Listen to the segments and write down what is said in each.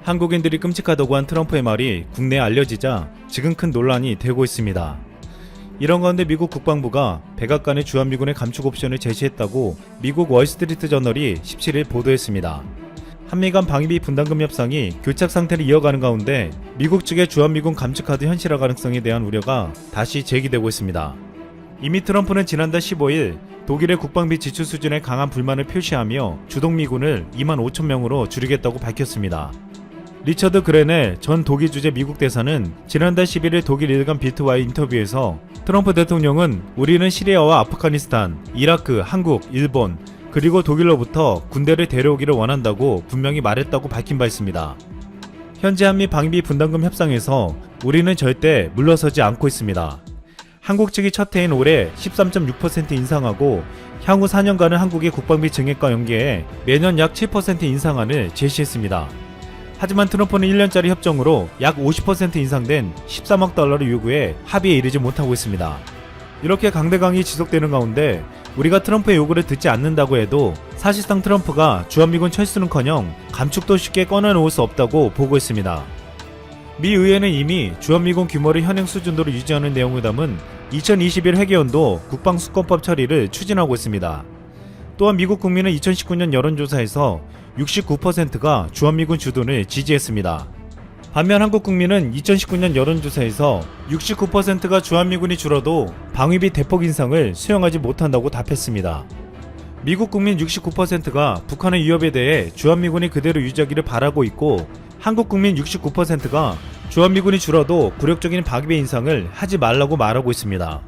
한국인들이 끔찍하다고 한 트럼프의 말이 국내에 알려지자 지금 큰 논란이 되고 있습니다. 이런 가운데 미국 국방부가 백악관에 주한미군의 감축 옵션을 제시했다고 미국 월스트리트 저널이 17일 보도했습니다. 한미 간 방위비 분담금 협상이 교착 상태를 이어가는 가운데 미국 측의 주한미군 감축카드 현실화 가능성에 대한 우려가 다시 제기되고 있습니다. 이미 트럼프는 지난달 15일 독일의 국방비 지출 수준에 강한 불만을 표시하며 주동미군을 2만 5천 명으로 줄이겠다고 밝혔습니다. 리처드 그레넬 전 독일 주재 미국 대사는 지난달 11일 독일 일간 빌트와의 인터뷰에서 트럼프 대통령은 우리는 시리아와 아프가니스탄, 이라크, 한국, 일본, 그리고 독일로부터 군대를 데려오기를 원한다고 분명히 말했다고 밝힌 바 있습니다. 현재 한미 방위비 분담금 협상에서 우리는 절대 물러서지 않고 있습니다. 한국 측이 첫 해인 올해 13.6% 인상하고 향후 4년간은 한국의 국방비 증액과 연계해 매년 약 7% 인상안을 제시했습니다. 하지만 트럼프는 1년짜리 협정으로 약 50% 인상된 13억 달러를 요구해 합의에 이르지 못하고 있습니다. 이렇게 강대강이 지속되는 가운데 우리가 트럼프의 요구를 듣지 않는다고 해도 사실상 트럼프가 주한미군 철수는커녕 감축도 쉽게 꺼내놓을 수 없다고 보고 있습니다. 미 의회는 이미 주한미군 규모를 현행 수준으로 유지하는 내용을 담은 2021 회계연도 국방수권법 처리를 추진하고 있습니다. 또한 미국 국민은 2019년 여론조사에서 69%가 주한미군 주둔을 지지했습니다. 반면 한국 국민은 2019년 여론조사에서 69%가 주한미군이 줄어도 방위비 대폭 인상을 수용하지 못한다고 답했습니다. 미국 국민 69%가 북한의 위협에 대해 주한미군이 그대로 유지하기를 바라고 있고 한국 국민 69%가 주한미군이 줄어도 굴욕적인 방위비 인상을 하지 말라고 말하고 있습니다.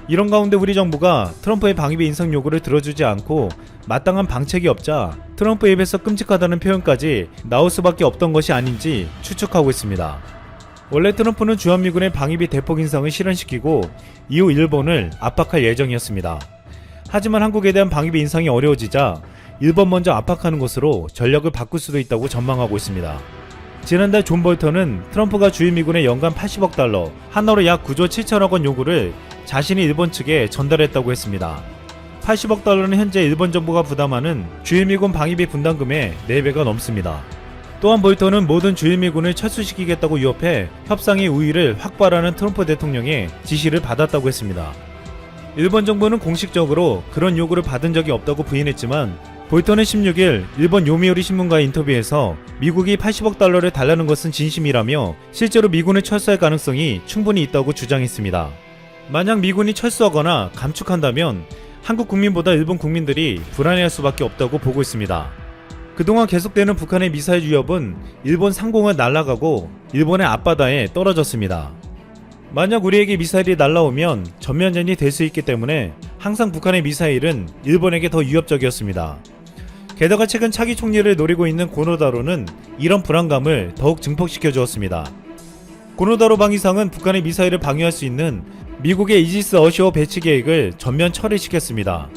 이런 가운데 우리 정부가 트럼프의 방위비 인상 요구를 들어주지 않고 마땅한 방책이 없자 트럼프 입에서 끔찍하다는 표현까지 나올 수밖에 없던 것이 아닌지 추측하고 있습니다. 원래 트럼프는 주한미군의 방위비 대폭 인상을 실현시키고 이후 일본을 압박할 예정이었습니다. 하지만 한국에 대한 방위비 인상이 어려워지자 일본 먼저 압박하는 것으로 전략을 바꿀 수도 있다고 전망하고 있습니다. 지난달 존 볼턴은 트럼프가 주일미군의 연간 80억 달러, 한화로 약 9조 7천억 원 요구를 자신이 일본 측에 전달했다고 했습니다. 80억 달러는 현재 일본 정부가 부담하는 주일미군 방위비 분담금의 4배가 넘습니다. 또한 볼턴은 모든 주일미군을 철수시키겠다고 위협해 협상의 우위를 확보하라는 트럼프 대통령의 지시를 받았다고 했습니다. 일본 정부는 공식적으로 그런 요구를 받은 적이 없다고 부인했지만 볼턴은 16일 일본 요미우리 신문과의 인터뷰에서 미국이 80억 달러를 달라는 것은 진심이라며 실제로 미군을 철수할 가능성이 충분히 있다고 주장했습니다. 만약 미군이 철수하거나 감축한다면 한국 국민보다 일본 국민들이 불안해할 수밖에 없다고 보고 있습니다. 그동안 계속되는 북한의 미사일 위협은 일본 상공을 날아가고 일본의 앞바다에 떨어졌습니다. 만약 우리에게 미사일이 날아오면 전면전이 될 수 있기 때문에 항상 북한의 미사일은 일본에게 더 위협적이었습니다. 게다가 최근 차기 총리를 노리고 있는 고노다로는 이런 불안감을 더욱 증폭시켜 주었습니다. 고노다로 방위상은 북한의 미사일을 방위할 수 있는 미국의 이지스 어시어 배치 계획을 전면 철회시켰습니다.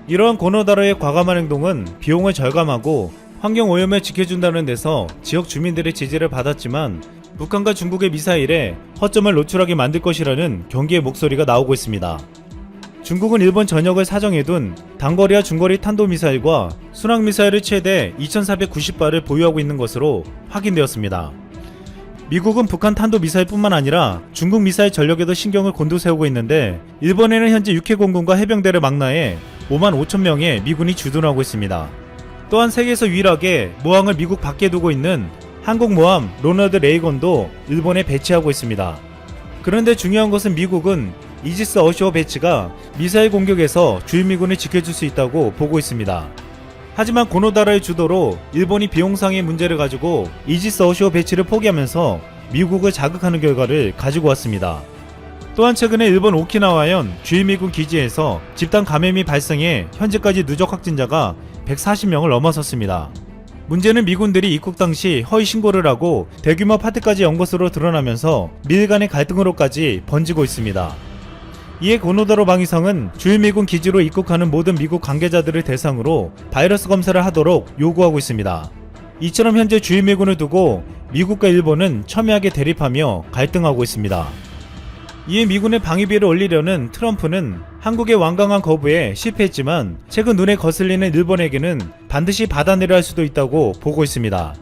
이러한 고노다로의 과감한 행동은 비용을 절감하고 환경오염을 지켜준다는 데서 지역 주민들의 지지를 받았지만 북한과 중국의 미사일에 허점을 노출하게 만들 것이라는 경계의 목소리가 나오고 있습니다. 중국은 일본 전역을 사정해 둔 단거리와 중거리 탄도미사일과 순항미사일을 최대 2490발을 보유하고 있는 것으로 확인되었습니다. 미국은 북한 탄도미사일뿐만 아니라 중국 미사일 전력에도 신경을 곤두세우고 있는데 일본에는 현재 육해공군과 해병대를 망라해 5만 5천 명의 미군이 주둔하고 있습니다. 또한 세계에서 유일하게 모항을 미국 밖에 두고 있는 한국모함 로널드 레이건도 일본에 배치하고 있습니다. 그런데 중요한 것은 미국은 이지스 어시어 배치가 미사일 공격에서 주일미군을 지켜줄 수 있다고 보고 있습니다. 하지만 고노다라의 주도로 일본이 비용상의 문제를 가지고 이지스 어시어 배치를 포기하면서 미국을 자극하는 결과를 가지고 왔습니다. 또한 최근에 일본 오키나와현 주일미군 기지에서 집단 감염이 발생해 현재까지 누적 확진자가 140명을 넘어섰습니다. 문제는 미군들이 입국 당시 허위 신고를 하고 대규모 파티까지 연 것으로 드러나면서 미일 간의 갈등으로까지 번지고 있습니다. 이에 고노다로 방위상은 주일미군 기지로 입국하는 모든 미국 관계자들을 대상으로 바이러스 검사를 하도록 요구하고 있습니다. 이처럼 현재 주일미군을 두고 미국과 일본은 첨예하게 대립하며 갈등하고 있습니다. 이에 미군의 방위비를 올리려는 트럼프는 한국의 완강한 거부에 실패했지만 최근 눈에 거슬리는 일본에게는 반드시 받아내려 할 수도 있다고 보고 있습니다.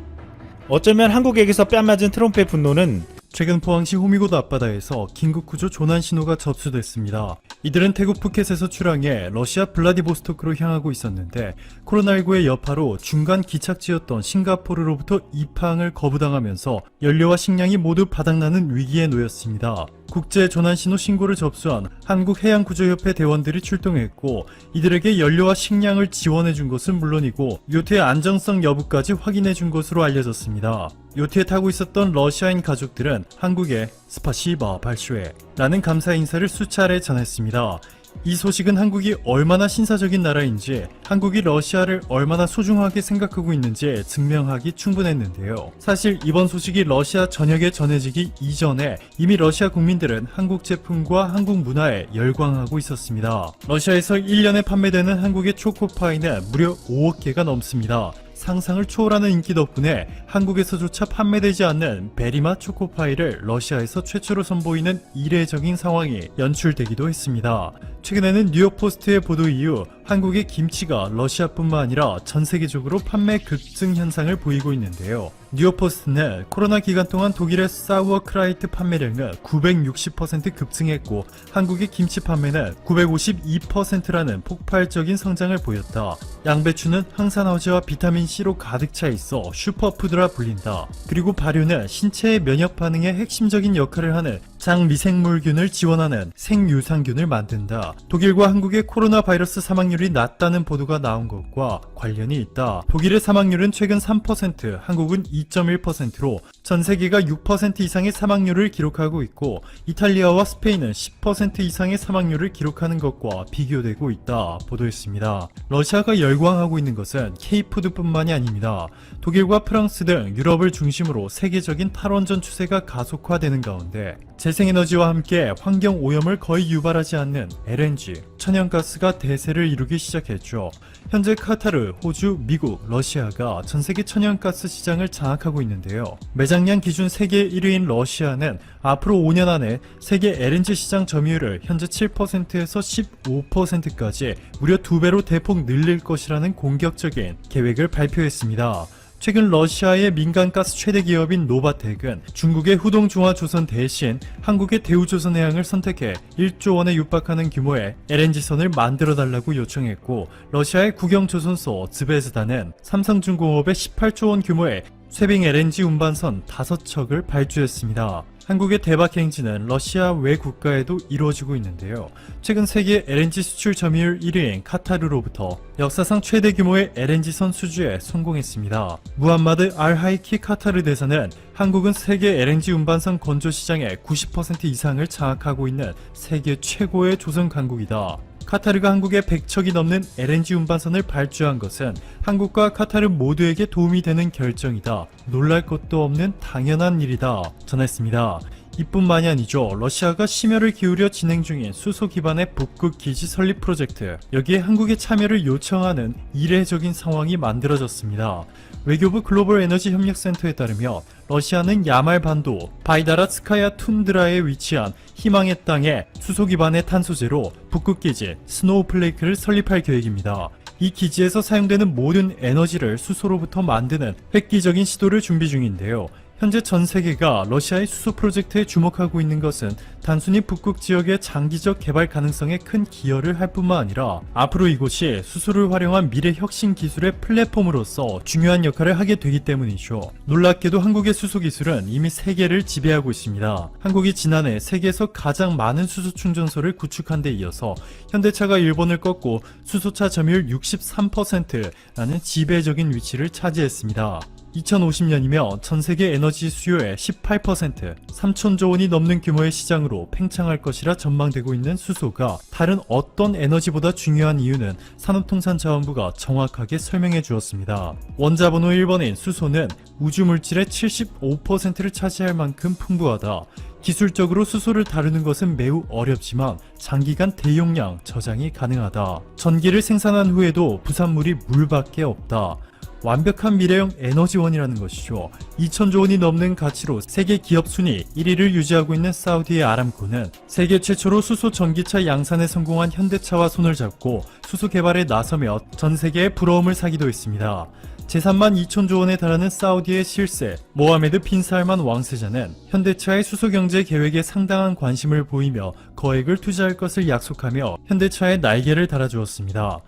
어쩌면 한국에게서 뺨맞은 트럼프의 분노는 최근 포항시 호미곶 앞바다에서 긴급구조 조난 신호가 접수됐습니다. 이들은 태국 푸켓에서 출항해 러시아 블라디보스토크로 향하고 있었는데 코로나19의 여파로 중간 기착지였던 싱가포르로부터 입항을 거부당하면서 연료와 식량이 모두 바닥나는 위기에 놓였습니다. 국제 조난 신호 신고를 접수한 한국해양구조협회 대원들이 출동했고 이들에게 연료와 식량을 지원해 준 것은 물론이고 요트의 안정성 여부까지 확인해 준 것으로 알려졌습니다. 요트에 타고 있었던 러시아인 가족들은 한국에 스파시바 발쇼에 라는 감사 인사를 수차례 전했습니다. 이 소식은 한국이 얼마나 신사적인 나라인지, 한국이 러시아를 얼마나 소중하게 생각하고 있는지 증명하기 충분했는데요. 사실 이번 소식이 러시아 전역에 전해지기 이전에 이미 러시아 국민들은 한국 제품과 한국 문화에 열광하고 있었습니다. 러시아에서 1년에 판매되는 한국의 초코파이는 무려 5억 개가 넘습니다. 상상을 초월하는 인기 덕분에 한국에서조차 판매되지 않는 베리맛 초코파이를 러시아에서 최초로 선보이는 이례적인 상황이 연출되기도 했습니다. 최근에는 뉴욕포스트의 보도 이후 한국의 김치가 러시아뿐만 아니라 전 세계적으로 판매 급증 현상을 보이고 있는데요. 뉴욕포스트는 코로나 기간 동안 독일의 사우어크라이트 판매량은 960% 급증했고 한국의 김치 판매는 952%라는 폭발적인 성장을 보였다. 양배추는 항산화제와 비타민C로 가득 차 있어 슈퍼푸드라 불린다. 그리고 발효는 신체의 면역 반응에 핵심적인 역할을 하는 장미생물균을 지원하는 생유산균을 만든다. 독일과 한국의 코로나 바이러스 사망률이 낮다는 보도가 나온 것과 관련이 있다. 독일의 사망률은 최근 3%, 한국은 2.1%로 전 세계가 6% 이상의 사망률을 기록하고 있고 이탈리아와 스페인은 10% 이상의 사망률을 기록하는 것과 비교되고 있다 보도했습니다. 러시아가 열광하고 있는 것은 K푸드뿐만이 아닙니다. 독일과 프랑스 등 유럽을 중심으로 세계적인 탈원전 추세가 가속화되는 가운데 재생에너지와 함께 환경오염을 거의 유발하지 않는 LNG, 천연가스가 대세를 이루기 시작했죠. 현재 카타르, 호주, 미국, 러시아가 전세계 천연가스 시장을 장악하고 있는데요. 매장량 기준 세계 1위인 러시아는 앞으로 5년 안에 세계 LNG 시장 점유율을 현재 7%에서 15%까지 무려 2배로 대폭 늘릴 것이라는 공격적인 계획을 발표했습니다. 최근 러시아의 민간가스 최대 기업인 노바텍은 중국의 후동중화조선 대신 한국의 대우조선해양을 선택해 1조 원에 육박하는 규모의 LNG선을 만들어달라고 요청했고 러시아의 국영조선소 즈베즈다는 삼성중공업의 18조 원 규모의 쇠빙 LNG 운반선 5척을 발주했습니다. 한국의 대박 행진은 러시아 외 국가에도 이루어지고 있는데요. 최근 세계 LNG 수출 점유율 1위인 카타르로부터 역사상 최대 규모의 LNG선 수주에 성공했습니다. 무함마드 알하이키 카타르 대사는 한국은 세계 LNG 운반선 건조 시장의 90% 이상을 장악하고 있는 세계 최고의 조선 강국이다. 카타르가 한국에 100척이 넘는 LNG 운반선을 발주한 것은 한국과 카타르 모두에게 도움이 되는 결정이다. 놀랄 것도 없는 당연한 일이다. 전했습니다. 이뿐만이 아니죠. 러시아가 심혈을 기울여 진행 중인 수소 기반의 북극 기지 설립 프로젝트, 여기에 한국의 참여를 요청하는 이례적인 상황이 만들어졌습니다. 외교부 글로벌 에너지 협력센터에 따르면 러시아는 야말반도 바이다라츠카야 툰드라에 위치한 희망의 땅에 수소 기반의 탄소제로 북극기지 스노우플레이크를 설립할 계획입니다. 이 기지에서 사용되는 모든 에너지를 수소로부터 만드는 획기적인 시도를 준비 중인데요. 현재 전 세계가 러시아의 수소 프로젝트에 주목하고 있는 것은 단순히 북극 지역의 장기적 개발 가능성에 큰 기여를 할 뿐만 아니라 앞으로 이곳이 수소를 활용한 미래 혁신 기술의 플랫폼으로서 중요한 역할을 하게 되기 때문이죠. 놀랍게도 한국의 수소 기술은 이미 세계를 지배하고 있습니다. 한국이 지난해 세계에서 가장 많은 수소 충전소를 구축한 데 이어서 현대차가 일본을 꺾고 수소차 점유율 63%라는 지배적인 위치를 차지했습니다. 2050년이면 전세계 에너지 수요의 18%, 3천조 원이 넘는 규모의 시장으로 팽창할 것이라 전망되고 있는 수소가 다른 어떤 에너지보다 중요한 이유는 산업통상자원부가 정확하게 설명해 주었습니다. 원자번호 1번인 수소는 우주물질의 75%를 차지할 만큼 풍부하다. 기술적으로 수소를 다루는 것은 매우 어렵지만 장기간 대용량 저장이 가능하다. 전기를 생산한 후에도 부산물이 물밖에 없다. 완벽한 미래형 에너지원이라는 것이죠. 2천조 원이 넘는 가치로 세계 기업 순위 1위를 유지하고 있는 사우디의 아람코는 세계 최초로 수소 전기차 양산에 성공한 현대차와 손을 잡고 수소 개발에 나서며 전 세계의 부러움을 사기도 했습니다. 제3만 2천조 원에 달하는 사우디의 실세 모하메드 빈 살만 왕세자는 현대차의 수소 경제 계획에 상당한 관심을 보이며 거액을 투자할 것을 약속하며 현대차의 날개를 달아주었습니다.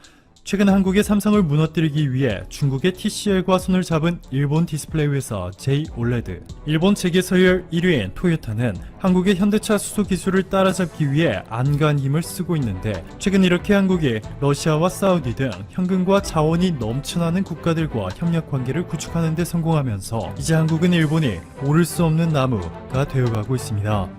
최근 한국의 삼성을 무너뜨리기 위해 중국의 TCL과 손을 잡은 일본 디스플레이 회사 J-OLED, 일본 재계 서열 1위인 토요타는 한국의 현대차 수소 기술을 따라잡기 위해 안간 힘을 쓰고 있는데, 최근 이렇게 한국이 러시아와 사우디 등 현금과 자원이 넘쳐나는 국가들과 협력 관계를 구축하는 데 성공하면서 이제 한국은 일본이 오를 수 없는 나무가 되어가고 있습니다.